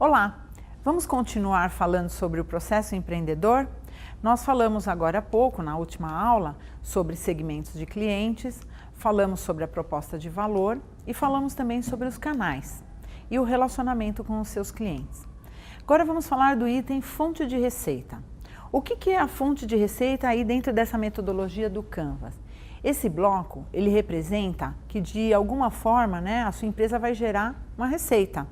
Olá, vamos continuar falando sobre o processo empreendedor? Nós falamos agora há pouco, na última aula, sobre segmentos de clientes, falamos sobre a proposta de valor e falamos também sobre os canais e o relacionamento com os seus clientes. Agora vamos falar do item fonte de receita. O que é a fonte de receita aí dentro dessa metodologia do Canvas? Esse bloco, ele representa que de alguma forma, a sua empresa vai gerar uma receita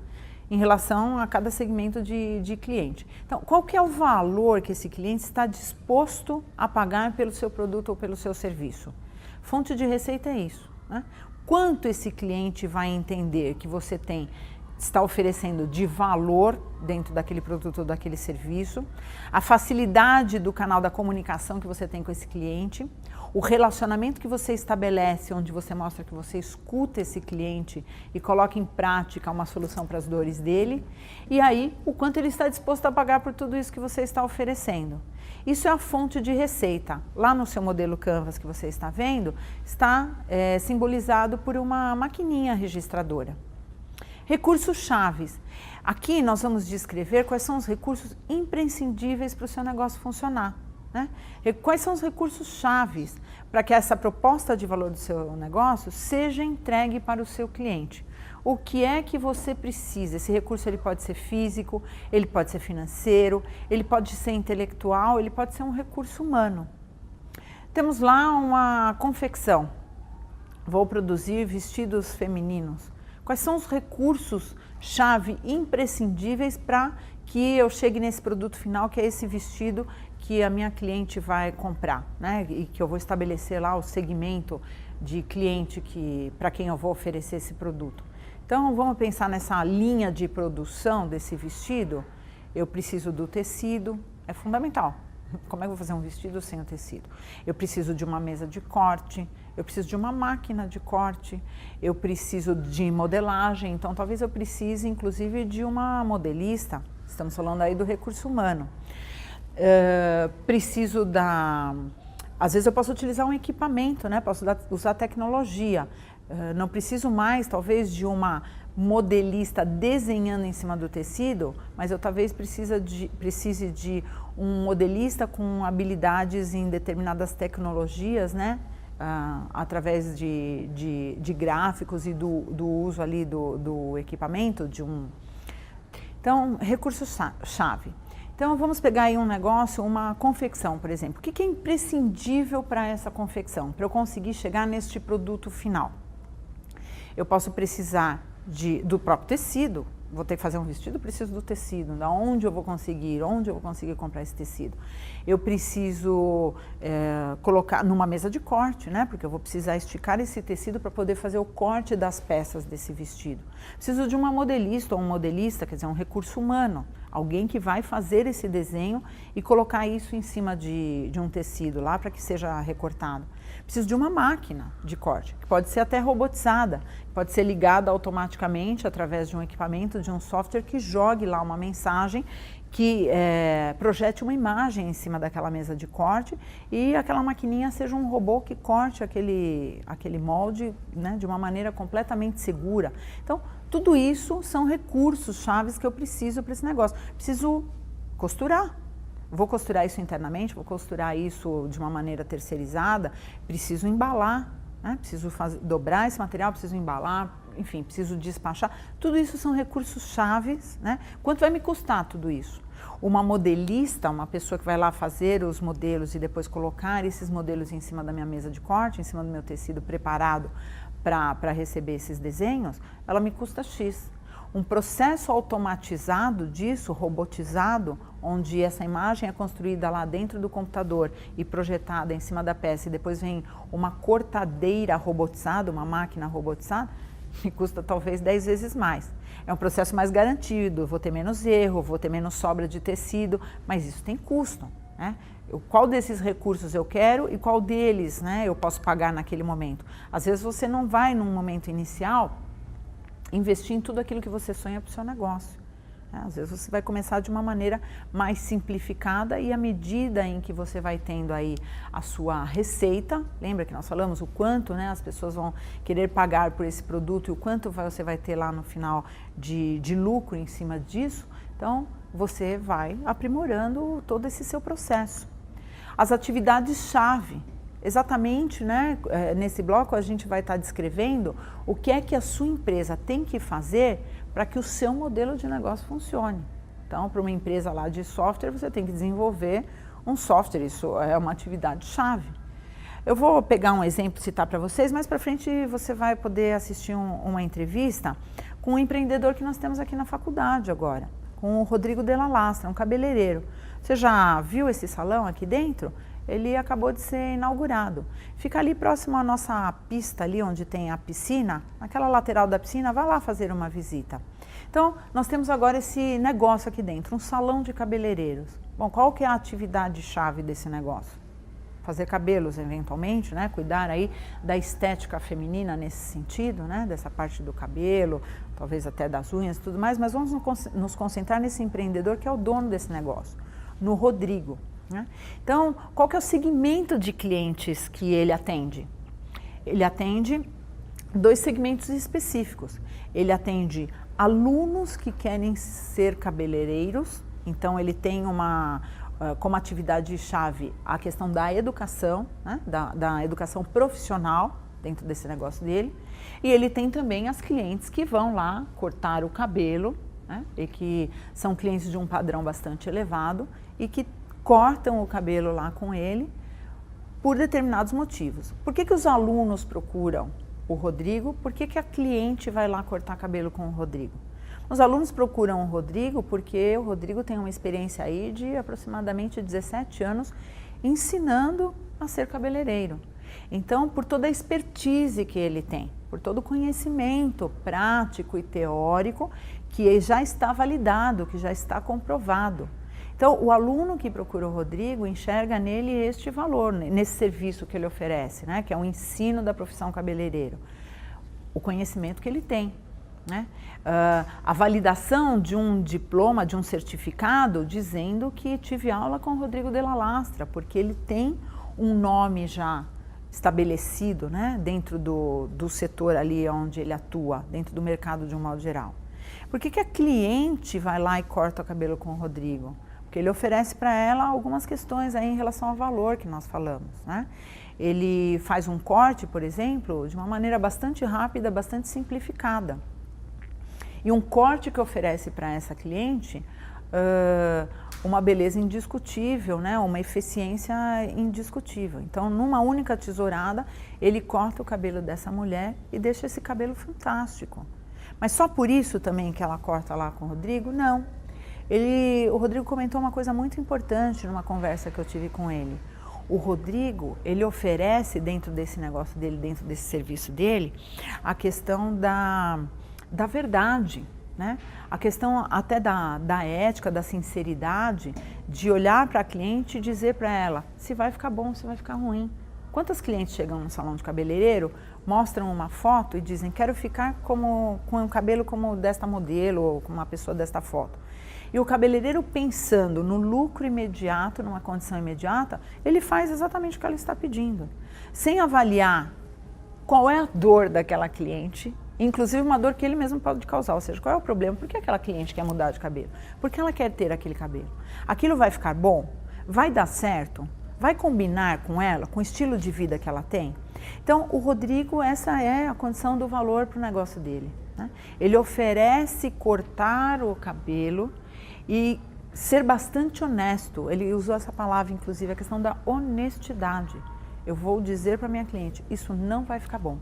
em relação a cada segmento de cliente. Então, qual que é o valor que esse cliente está disposto a pagar pelo seu produto ou pelo seu serviço? Fonte de receita é isso, né? Quanto esse cliente vai entender que você está oferecendo de valor dentro daquele produto ou daquele serviço, a facilidade do canal da comunicação que você tem com esse cliente, o relacionamento que você estabelece, onde você mostra que você escuta esse cliente e coloca em prática uma solução para as dores dele, e aí o quanto ele está disposto a pagar por tudo isso que você está oferecendo. Isso é a fonte de receita. Lá no seu modelo Canvas que você está vendo, está simbolizado por uma maquininha registradora. Recursos chaves. Aqui nós vamos descrever quais são os recursos imprescindíveis para o seu negócio funcionar, né? Quais são os recursos chaves para que essa proposta de valor do seu negócio seja entregue para o seu cliente. O que é que você precisa? Esse recurso ele pode ser físico, ele pode ser financeiro, ele pode ser intelectual, ele pode ser um recurso humano. Temos lá uma confecção. Vou produzir vestidos femininos. Quais são os recursos-chave imprescindíveis para que eu chegue nesse produto final, que é esse vestido que a minha cliente vai comprar, né? E que eu vou estabelecer lá o segmento de cliente para quem eu vou oferecer esse produto. Então, vamos pensar nessa linha de produção desse vestido. Eu preciso do tecido, é fundamental. Como é que eu vou fazer um vestido sem o tecido? Eu preciso de uma mesa de corte, eu preciso de uma máquina de corte, eu preciso de modelagem, então talvez eu precise inclusive de uma modelista, estamos falando aí do recurso humano. Às vezes eu posso utilizar um equipamento, né? Posso usar tecnologia, não preciso mais talvez de uma modelista desenhando em cima do tecido, mas eu talvez precise de um modelista com habilidades em determinadas tecnologias, né? Através de gráficos e do uso ali do equipamento, Então, recurso-chave. Então, vamos pegar aí um negócio, uma confecção, por exemplo. O que é imprescindível para essa confecção, para eu conseguir chegar neste produto final? Eu posso precisar do próprio tecido. Vou ter que fazer um vestido, preciso do tecido. Onde eu vou conseguir comprar esse tecido? Eu preciso colocar numa mesa de corte, né? Porque eu vou precisar esticar esse tecido para poder fazer o corte das peças desse vestido. Preciso de uma modelista ou um modelista, quer dizer, um recurso humano. Alguém que vai fazer esse desenho e colocar isso em cima de um tecido lá para que seja recortado. Preciso de uma máquina de corte, que pode ser até robotizada, pode ser ligada automaticamente através de um equipamento, de um software que jogue lá uma mensagem, que projete uma imagem em cima daquela mesa de corte e aquela maquininha seja um robô que corte aquele molde, né, de uma maneira completamente segura. Então, tudo isso são recursos chaves que eu preciso para esse negócio. Preciso costurar. Vou costurar isso internamente, vou costurar isso de uma maneira terceirizada, preciso embalar, né? Preciso dobrar esse material, preciso embalar, enfim, preciso despachar. Tudo isso são recursos chaves, né? Quanto vai me custar tudo isso? Uma modelista, uma pessoa que vai lá fazer os modelos e depois colocar esses modelos em cima da minha mesa de corte, em cima do meu tecido preparado para receber esses desenhos, ela me custa X. Um processo automatizado disso, robotizado, onde essa imagem é construída lá dentro do computador e projetada em cima da peça e depois vem uma cortadeira robotizada, uma máquina robotizada, me custa talvez 10 vezes mais. É um processo mais garantido, vou ter menos erro, vou ter menos sobra de tecido, mas isso tem custo, né? Qual desses recursos eu quero e qual deles, né, eu posso pagar naquele momento? Às vezes você não vai num momento inicial investir em tudo aquilo que você sonha para o seu negócio, Às vezes você vai começar de uma maneira mais simplificada e à medida em que você vai tendo aí a sua receita, lembra que nós falamos o quanto, né, as pessoas vão querer pagar por esse produto e o quanto você vai ter lá no final de lucro em cima disso, então você vai aprimorando todo esse seu processo. As atividades-chave, exatamente, né, nesse bloco a gente vai estar descrevendo o que é que a sua empresa tem que fazer para que o seu modelo de negócio funcione. Então, para uma empresa lá de software, você tem que desenvolver um software, isso é uma atividade-chave. Eu vou pegar um exemplo e citar para vocês, mais para frente você vai poder assistir uma entrevista com um empreendedor que nós temos aqui na faculdade agora, com o Rodrigo Della Lastra, um cabeleireiro. Você já viu esse salão aqui dentro? Ele acabou de ser inaugurado. Fica ali próximo à nossa pista, ali onde tem a piscina, naquela lateral da piscina, vá lá fazer uma visita. Então, nós temos agora esse negócio aqui dentro, um salão de cabeleireiros. Bom, qual que é a atividade-chave desse negócio? Fazer cabelos, eventualmente, né? Cuidar aí da estética feminina nesse sentido, né? Dessa parte do cabelo, talvez até das unhas e tudo mais, mas vamos nos concentrar nesse empreendedor que é o dono desse negócio, no Rodrigo. Então, qual que é o segmento de clientes que ele atende? Ele atende 2 segmentos específicos. Ele atende alunos que querem ser cabeleireiros, então ele tem como atividade-chave a questão da educação, né? da educação profissional dentro desse negócio dele, e ele tem também as clientes que vão lá cortar o cabelo, né? E que são clientes de um padrão bastante elevado e que cortam o cabelo lá com ele por determinados motivos. Por que os alunos procuram o Rodrigo? Por que a cliente vai lá cortar cabelo com o Rodrigo? Os alunos procuram o Rodrigo porque o Rodrigo tem uma experiência aí de aproximadamente 17 anos ensinando a ser cabeleireiro. Então, por toda a expertise que ele tem, por todo o conhecimento prático e teórico que já está validado, que já está comprovado. Então, o aluno que procura o Rodrigo enxerga nele este valor, nesse serviço que ele oferece, né? Que é o ensino da profissão cabeleireiro, o conhecimento que ele tem, né? A validação de um diploma, de um certificado, dizendo que tive aula com o Rodrigo Della Lastra, porque ele tem um nome já estabelecido, né? Dentro do setor ali onde ele atua, dentro do mercado de um modo geral. Por que a cliente vai lá e corta o cabelo com o Rodrigo? Porque ele oferece para ela algumas questões aí em relação ao valor que nós falamos, né? Ele faz um corte, por exemplo, de uma maneira bastante rápida, bastante simplificada. E um corte que oferece para essa cliente uma beleza indiscutível, né? Uma eficiência indiscutível. Então, numa única tesourada, ele corta o cabelo dessa mulher e deixa esse cabelo fantástico. Mas só por isso também que ela corta lá com o Rodrigo? Não. O Rodrigo comentou uma coisa muito importante numa conversa que eu tive com ele. O Rodrigo, ele oferece dentro desse negócio dele, dentro desse serviço dele, a questão da verdade, né? A questão até da ética, da sinceridade, de olhar para a cliente e dizer para ela se vai ficar bom, se vai ficar ruim. Quantas clientes chegam no salão de cabeleireiro, mostram uma foto e dizem quero ficar com o cabelo como desta modelo ou com uma pessoa desta foto. E o cabeleireiro, pensando no lucro imediato, numa condição imediata, ele faz exatamente o que ela está pedindo, sem avaliar qual é a dor daquela cliente, inclusive uma dor que ele mesmo pode causar, ou seja, qual é o problema, por que aquela cliente quer mudar de cabelo, por que ela quer ter aquele cabelo, aquilo vai ficar bom, vai dar certo, vai combinar com ela, com o estilo de vida que ela tem. Então, o Rodrigo, essa é a condição do valor para o negócio dele, né? Ele oferece cortar o cabelo e ser bastante honesto. Ele usou essa palavra, inclusive, a questão da honestidade. Eu vou dizer para minha cliente, isso não vai ficar bom.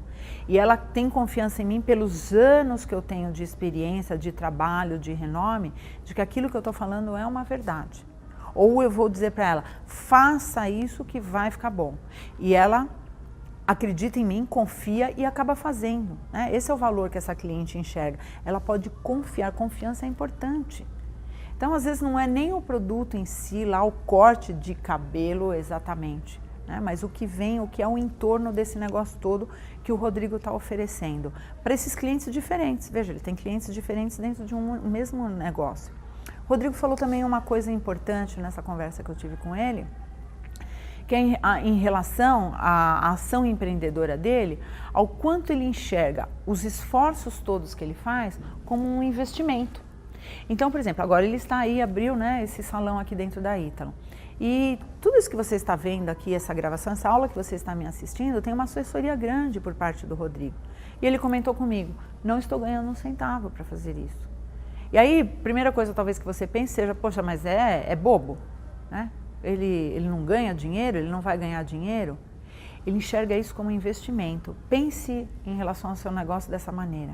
E ela tem confiança em mim pelos anos que eu tenho de experiência, de trabalho, de renome, de que aquilo que eu estou falando é uma verdade. Ou eu vou dizer para ela, faça isso que vai ficar bom. E ela acredita em mim, confia e acaba fazendo, né? Esse é o valor que essa cliente enxerga. Ela pode confiar, confiança é importante. Então, às vezes, não é nem o produto em si, lá o corte de cabelo exatamente, né? Mas o que vem, o que é o entorno desse negócio todo que o Rodrigo está oferecendo para esses clientes diferentes. Veja, ele tem clientes diferentes dentro de um mesmo negócio. O Rodrigo falou também uma coisa importante nessa conversa que eu tive com ele, que é em relação à ação empreendedora dele, ao quanto ele enxerga os esforços todos que ele faz como um investimento. Então, por exemplo, agora ele está aí, abriu, né, esse salão aqui dentro da Ítalo. E tudo isso que você está vendo aqui, essa gravação, essa aula que você está me assistindo, tem uma assessoria grande por parte do Rodrigo. E ele comentou comigo, não estou ganhando um centavo para fazer isso. E aí, primeira coisa talvez que você pense seja, poxa, mas é bobo, né? Ele não ganha dinheiro, ele não vai ganhar dinheiro. Ele enxerga isso como investimento. Pense em relação ao seu negócio dessa maneira.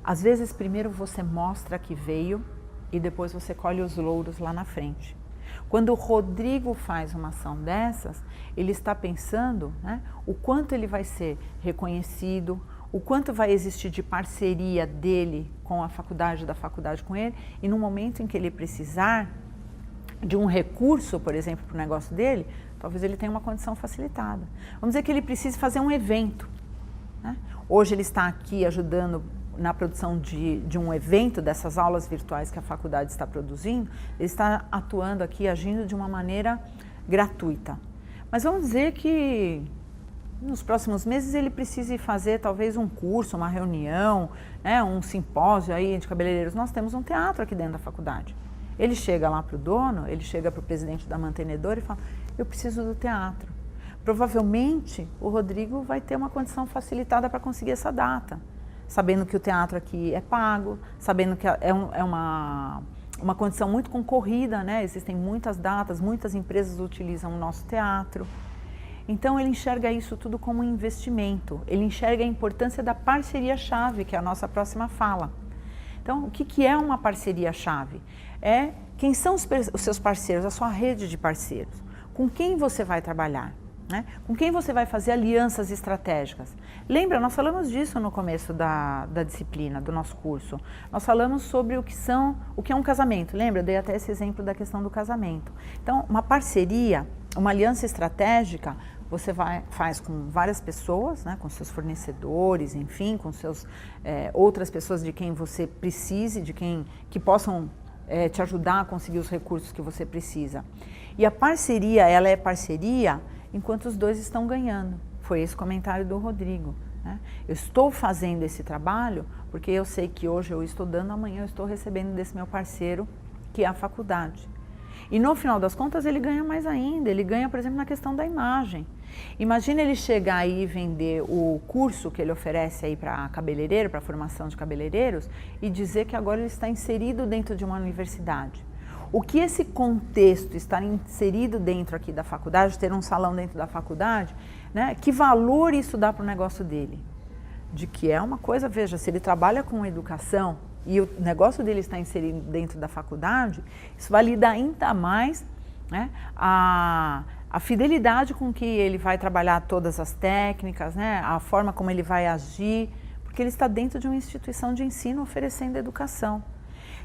Às vezes, primeiro você mostra que veio e depois você colhe os louros lá na frente. Quando o Rodrigo faz uma ação dessas, ele está pensando, né, o quanto ele vai ser reconhecido, o quanto vai existir de parceria dele com a faculdade, da faculdade com ele, e no momento em que ele precisar de um recurso, por exemplo, para o negócio dele, talvez ele tenha uma condição facilitada. Vamos dizer que ele precise fazer um evento, né? Hoje ele está aqui ajudando na produção de um evento, dessas aulas virtuais que a faculdade está produzindo, ele está atuando aqui, agindo de uma maneira gratuita. Mas vamos dizer que nos próximos meses ele precise fazer talvez um curso, uma reunião, né, um simpósio aí de cabeleireiros. Nós temos um teatro aqui dentro da faculdade. Ele chega lá para o dono, ele chega para o presidente da mantenedora e fala, eu preciso do teatro. Provavelmente o Rodrigo vai ter uma condição facilitada para conseguir essa data, sabendo que o teatro aqui é pago, sabendo que é uma condição muito concorrida, né? Existem muitas datas, muitas empresas utilizam o nosso teatro. Então ele enxerga isso tudo como um investimento, ele enxerga a importância da parceria-chave, que é a nossa próxima fala. Então, o que é uma parceria-chave? Quem são os seus parceiros, a sua rede de parceiros, com quem você vai trabalhar, né? Com quem você vai fazer alianças estratégicas. Lembra, nós falamos disso no começo da disciplina, do nosso curso. Nós falamos sobre o que é um casamento, lembra? Eu dei até esse exemplo da questão do casamento. Então, uma parceria, uma aliança estratégica, você faz com várias pessoas, né, com seus fornecedores, enfim, com outras pessoas de quem você precise, que possam te ajudar a conseguir os recursos que você precisa. E a parceria, ela é parceria enquanto os dois estão ganhando. Foi esse comentário do Rodrigo, né? Eu estou fazendo esse trabalho porque eu sei que hoje eu estou dando, amanhã eu estou recebendo desse meu parceiro, que é a faculdade. E no final das contas ele ganha mais ainda, ele ganha, por exemplo, na questão da imagem. Imagina ele chegar aí e vender o curso que ele oferece aí para cabeleireiro, para formação de cabeleireiros, e dizer que agora ele está inserido dentro de uma universidade. O que esse contexto, estar inserido dentro aqui da faculdade, ter um salão dentro da faculdade, né, que valor isso dá para o negócio dele? De que é uma coisa, veja, se ele trabalha com educação e o negócio dele está inserido dentro da faculdade, isso valida ainda mais, né, a fidelidade com que ele vai trabalhar todas as técnicas, né, a forma como ele vai agir, porque ele está dentro de uma instituição de ensino oferecendo educação.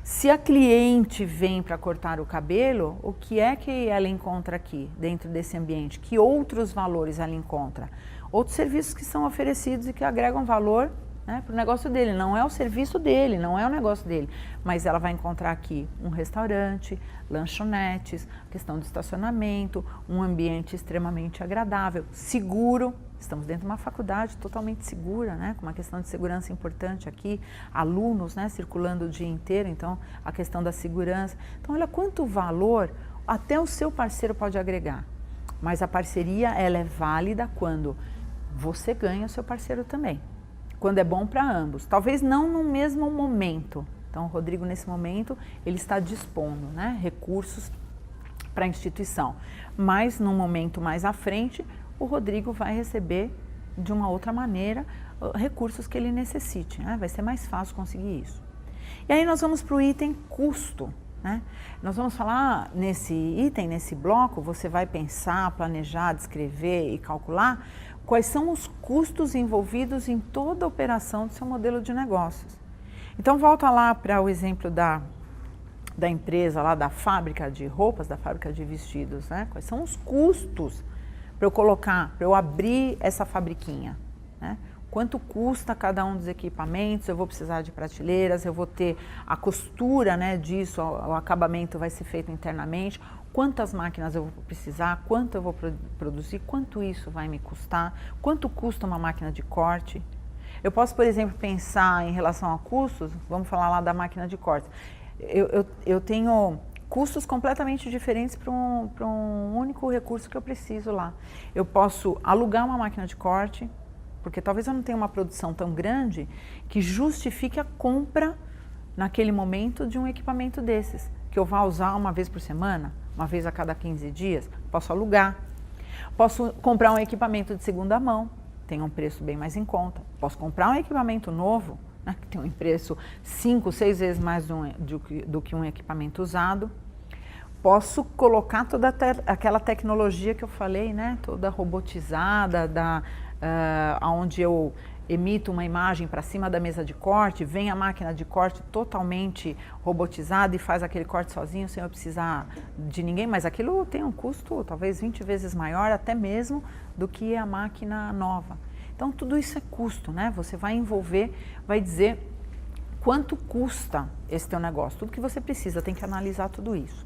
Se a cliente vem para cortar o cabelo, o que é que ela encontra aqui, dentro desse ambiente? Que outros valores ela encontra? Outros serviços que são oferecidos e que agregam valor, né, para o negócio dele. Não é o serviço dele, não é o negócio dele, mas ela vai encontrar aqui um restaurante, lanchonetes, questão de estacionamento, um ambiente extremamente agradável, seguro. Estamos dentro de uma faculdade totalmente segura, né, com uma questão de segurança importante aqui, alunos, né, circulando o dia inteiro, então a questão da segurança. Então olha quanto valor até o seu parceiro pode agregar, mas a parceria ela é válida quando você ganha o seu parceiro também. Quando é bom para ambos, talvez não no mesmo momento. Então, o Rodrigo, nesse momento, ele está dispondo, né, recursos para a instituição. Mas, num momento mais à frente, o Rodrigo vai receber, de uma outra maneira, recursos que ele necessite, né? Vai ser mais fácil conseguir isso. E aí nós vamos para o item custo, né? Nós vamos falar nesse item, nesse bloco, você vai pensar, planejar, descrever e calcular quais são os custos envolvidos em toda a operação do seu modelo de negócios. Então, volta lá para o exemplo da empresa, lá da fábrica de roupas, da fábrica de vestidos, né? Quais são os custos para eu colocar, para eu abrir essa fabriquinha, né? Quanto custa cada um dos equipamentos, eu vou precisar de prateleiras, eu vou ter a costura, né, disso, o acabamento vai ser feito internamente, quantas máquinas eu vou precisar, quanto eu vou produzir, quanto isso vai me custar, quanto custa uma máquina de corte. Eu posso, por exemplo, pensar em relação a custos, vamos falar lá da máquina de corte. Eu tenho custos completamente diferentes para um único recurso que eu preciso lá. Eu posso alugar uma máquina de corte, porque talvez eu não tenha uma produção tão grande que justifique a compra naquele momento de um equipamento desses, que eu vá usar uma vez por semana, uma vez a cada 15 dias, posso alugar. Posso comprar um equipamento de segunda mão, tem um preço bem mais em conta. Posso comprar um equipamento novo, né, que tem um preço 5, 6 vezes mais do que um equipamento usado. Posso colocar toda aquela tecnologia que eu falei, né, toda robotizada, onde eu emito uma imagem para cima da mesa de corte, vem a máquina de corte totalmente robotizada e faz aquele corte sozinho sem eu precisar de ninguém, mas aquilo tem um custo talvez 20 vezes maior até mesmo do que a máquina nova. Então tudo isso é custo, né? Você vai envolver, vai dizer quanto custa esse teu negócio, tudo que você precisa, tem que analisar tudo isso.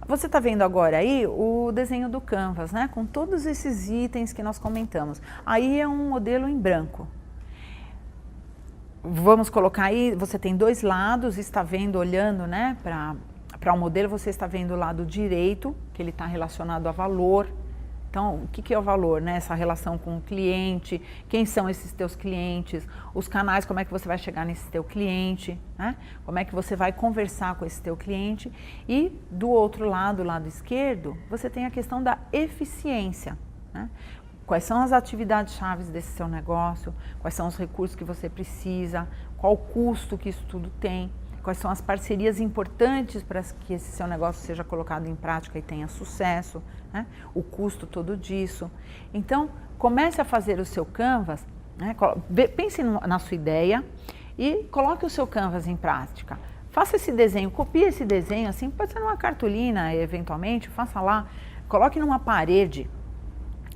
Você está vendo agora aí o desenho do Canvas, né? Com todos esses itens que nós comentamos. Aí é um modelo em branco. Vamos colocar aí, você tem dois lados, está vendo, olhando, né, para o modelo, você está vendo o lado direito, que ele está relacionado a valor. Então, o que é o valor, né? Essa relação com o cliente, quem são esses teus clientes, os canais, como é que você vai chegar nesse teu cliente, né? Como é que você vai conversar com esse teu cliente. E do outro lado, o lado esquerdo, você tem a questão da eficiência, né? Quais são as atividades chaves desse seu negócio, quais são os recursos que você precisa, qual o custo que isso tudo tem, quais são as parcerias importantes para que esse seu negócio seja colocado em prática e tenha sucesso, né? O custo todo disso. Então, comece a fazer o seu Canvas, né? Pense na sua ideia e coloque o seu Canvas em prática. Faça esse desenho, copie esse desenho, assim, pode ser numa cartolina, eventualmente, faça lá, coloque numa parede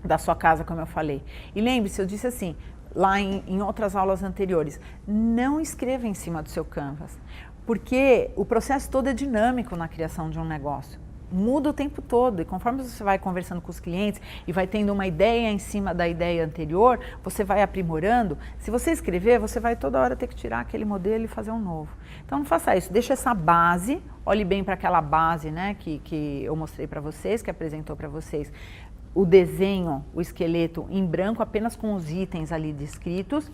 da sua casa, como eu falei. E lembre-se, eu disse assim, lá em outras aulas anteriores, não escreva em cima do seu Canvas, porque o processo todo é dinâmico na criação de um negócio. Muda o tempo todo e conforme você vai conversando com os clientes e vai tendo uma ideia em cima da ideia anterior, você vai aprimorando. Se você escrever, você vai toda hora ter que tirar aquele modelo e fazer um novo. Então não faça isso, deixa essa base, olhe bem para aquela base, né, que eu mostrei para vocês, que apresentou para vocês o desenho, o esqueleto em branco, apenas com os itens ali descritos,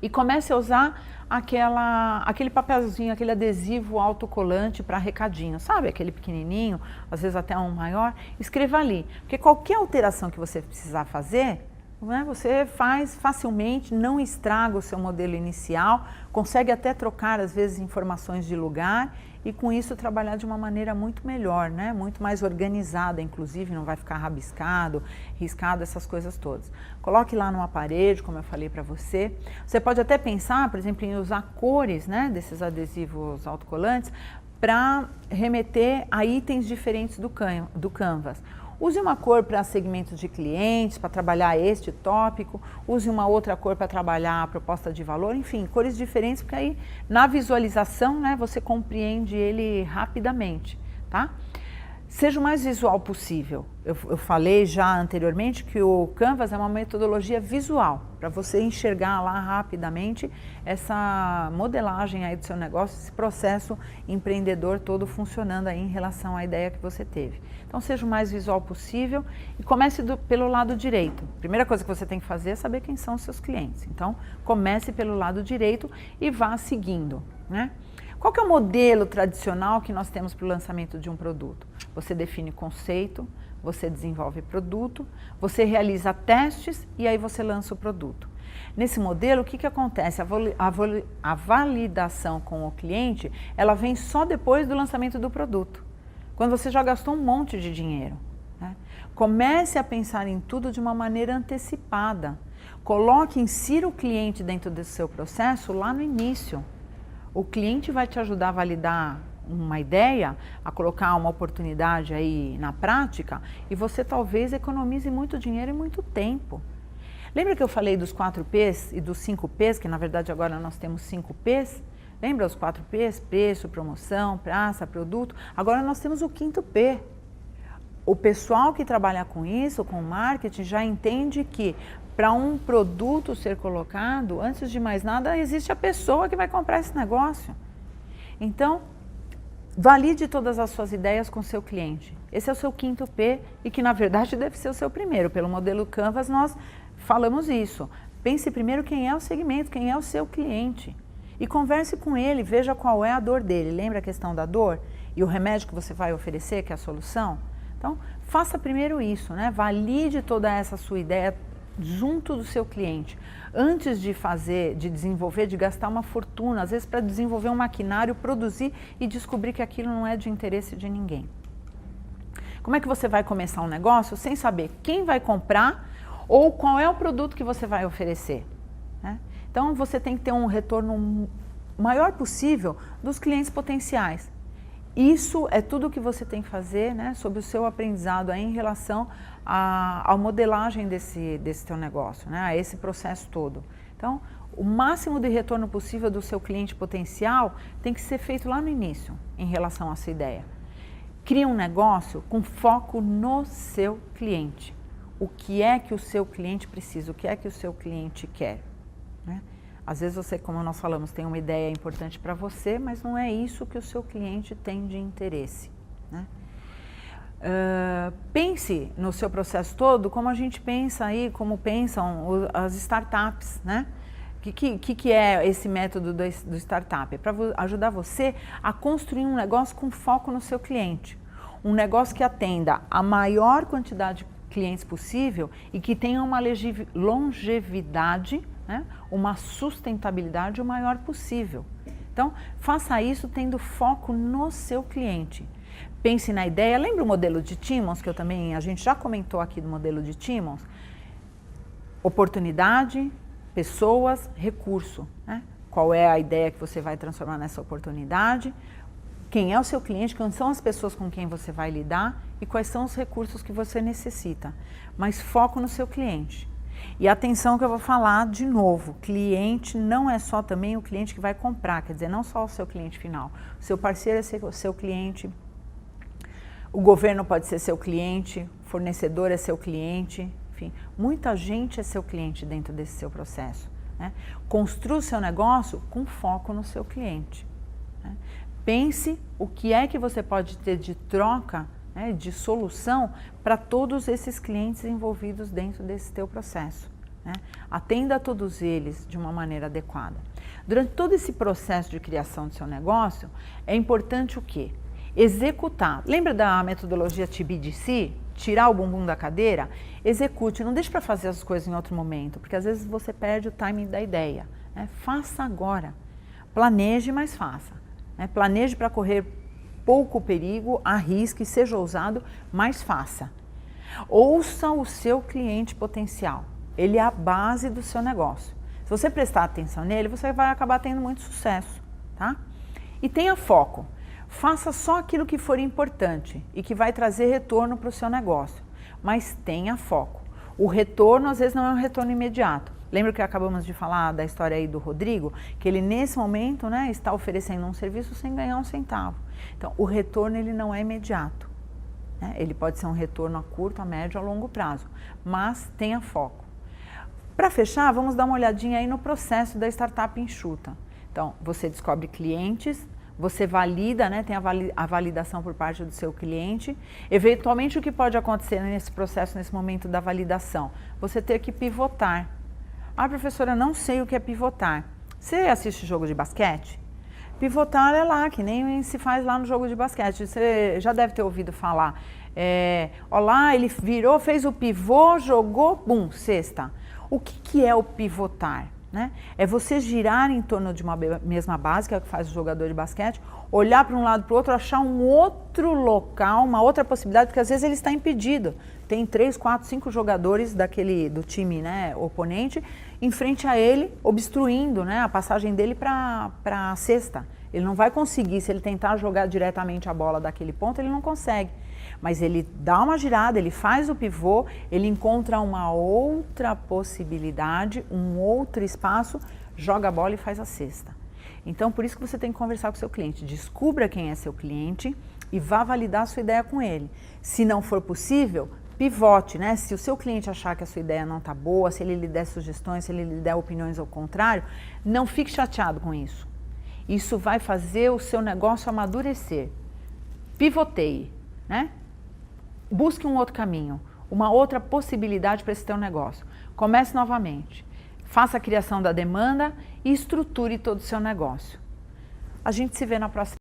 e comece a usar aquele papelzinho, aquele adesivo autocolante para recadinho, sabe? Aquele pequenininho, às vezes até um maior, escreva ali, porque qualquer alteração que você precisar fazer, né, você faz facilmente, não estraga o seu modelo inicial, consegue até trocar às vezes informações de lugar e com isso trabalhar de uma maneira muito melhor, né? Muito mais organizada, inclusive, não vai ficar rabiscado, riscado, essas coisas todas. Coloque lá numa parede, como eu falei para você. Você pode até pensar, por exemplo, em usar cores, né, desses adesivos autocolantes para remeter a itens diferentes do Canvas. Use uma cor para segmentos de clientes, para trabalhar este tópico, use uma outra cor para trabalhar a proposta de valor, enfim, cores diferentes, porque aí na visualização, né, você compreende ele rapidamente, tá? Seja o mais visual possível. Eu falei já anteriormente que o Canvas é uma metodologia visual, para você enxergar lá rapidamente essa modelagem aí do seu negócio, esse processo empreendedor todo funcionando aí em relação à ideia que você teve. Então seja o mais visual possível e comece pelo lado direito. A primeira coisa que você tem que fazer é saber quem são os seus clientes. Então comece pelo lado direito e vá seguindo, né? Qual que é o modelo tradicional que nós temos para o lançamento de um produto? Você define conceito, você desenvolve produto, você realiza testes e aí você lança o produto. Nesse modelo, o que acontece? A validação com o cliente, ela vem só depois do lançamento do produto, quando você já gastou um monte de dinheiro, né? Comece a pensar em tudo de uma maneira antecipada. Insira o cliente dentro do seu processo lá no início. O cliente vai te ajudar a validar uma ideia, a colocar uma oportunidade aí na prática, e você talvez economize muito dinheiro e muito tempo. Lembra que eu falei dos 4 P's e dos 5 P's, que na verdade agora nós temos 5 P's? Lembra os 4 P's? Preço, promoção, praça, produto. Agora nós temos o 5º P. O pessoal que trabalha com isso, com marketing, já entende que para um produto ser colocado, antes de mais nada, existe a pessoa que vai comprar esse negócio. Então, valide todas as suas ideias com o seu cliente. Esse é o seu 5º P e que, na verdade, deve ser o seu primeiro. Pelo modelo Canvas, nós falamos isso. Pense primeiro quem é o segmento, quem é o seu cliente. E converse com ele, veja qual é a dor dele. Lembra a questão da dor? E o remédio que você vai oferecer, que é a solução? Então, faça primeiro isso, né? Valide toda essa sua ideia junto do seu cliente. Antes de fazer, de desenvolver, de gastar uma fortuna, às vezes para desenvolver um maquinário, produzir e descobrir que aquilo não é de interesse de ninguém. Como é que você vai começar um negócio sem saber quem vai comprar ou qual é o produto que você vai oferecer, né? Então, você tem que ter um retorno maior possível dos clientes potenciais. Isso é tudo que você tem que fazer, né, sobre o seu aprendizado aí em relação à modelagem desse teu negócio, né, a esse processo todo. Então, o máximo de retorno possível do seu cliente potencial tem que ser feito lá no início, em relação à sua ideia. Crie um negócio com foco no seu cliente. O que é que o seu cliente precisa, o que é que o seu cliente quer, né? Às vezes você, como nós falamos, tem uma ideia importante para você, mas não é isso que o seu cliente tem de interesse, né? Pense no seu processo todo como a gente pensa aí, como pensam as startups, né? O que é esse método do startup? É para ajudar você a construir um negócio com foco no seu cliente. Um negócio que atenda a maior quantidade de clientes possível e que tenha uma longevidade, né, uma sustentabilidade o maior possível. Então, faça isso tendo foco no seu cliente. Pense na ideia, lembra o modelo de Timmons, que a gente já comentou aqui do modelo de Timmons? Oportunidade, pessoas, recurso, né? Qual é a ideia que você vai transformar nessa oportunidade? Quem é o seu cliente, quem são as pessoas com quem você vai lidar e quais são os recursos que você necessita. Mas foco no seu cliente. E atenção que eu vou falar de novo, cliente não é só também o cliente que vai comprar, quer dizer, não só o seu cliente final. O seu parceiro é o seu cliente, o governo pode ser seu cliente, o fornecedor é seu cliente, enfim, muita gente é seu cliente dentro desse seu processo, né? Construa o seu negócio com foco no seu cliente, né? Pense o que é que você pode ter de troca, né, de solução para todos esses clientes envolvidos dentro desse teu processo, né? Atenda a todos eles de uma maneira adequada. Durante todo esse processo de criação do seu negócio, é importante o quê? Executar. Lembra da metodologia TBDC? Tirar o bumbum da cadeira? Execute, não deixe para fazer as coisas em outro momento, porque às vezes você perde o timing da ideia, né? Faça agora. Planeje, mas faça. Planeje para correr pouco perigo, arrisque, seja ousado, mas faça. Ouça o seu cliente potencial. Ele é a base do seu negócio. Se você prestar atenção nele, você vai acabar tendo muito sucesso, tá? E tenha foco. Faça só aquilo que for importante e que vai trazer retorno para o seu negócio. Mas tenha foco. O retorno, às vezes, não é um retorno imediato. Lembra que acabamos de falar da história aí do Rodrigo? Que ele, nesse momento, né, está oferecendo um serviço sem ganhar um centavo. Então, o retorno ele não é imediato, né? Ele pode ser um retorno a curto, a médio, a longo prazo, mas tenha foco. Para fechar, vamos dar uma olhadinha aí no processo da startup enxuta. Então, você descobre clientes, você valida, né, tem a validação por parte do seu cliente. Eventualmente, o que pode acontecer nesse processo, nesse momento da validação? Você ter que pivotar. Ah, professora, não sei o que é pivotar. Você assiste jogo de basquete? Pivotar é lá, que nem se faz lá no jogo de basquete. Você já deve ter ouvido falar. Olá, ele virou, fez o pivô, jogou, bum, cesta. O que é o pivotar, né? É você girar em torno de uma mesma base, que é o que faz o jogador de basquete, olhar para um lado para o outro, achar um outro local, uma outra possibilidade, porque às vezes ele está impedido. Tem 3, 4, 5 jogadores do time, né, oponente, frente a ele, obstruindo, né, a passagem dele para a cesta. Ele não vai conseguir, se ele tentar jogar diretamente a bola daquele ponto, ele não consegue. Mas ele dá uma girada, ele faz o pivô, ele encontra uma outra possibilidade, um outro espaço, joga a bola e faz a cesta. Então, por isso que você tem que conversar com o seu cliente. Descubra quem é seu cliente e vá validar a sua ideia com ele. Se não for possível, pivote, né? Se o seu cliente achar que a sua ideia não está boa, se ele lhe der sugestões, se ele lhe der opiniões ao contrário, não fique chateado com isso. Isso vai fazer o seu negócio amadurecer. Pivoteie, né? Busque um outro caminho, uma outra possibilidade para esse teu negócio. Comece novamente. Faça a criação da demanda e estruture todo o seu negócio. A gente se vê na próxima.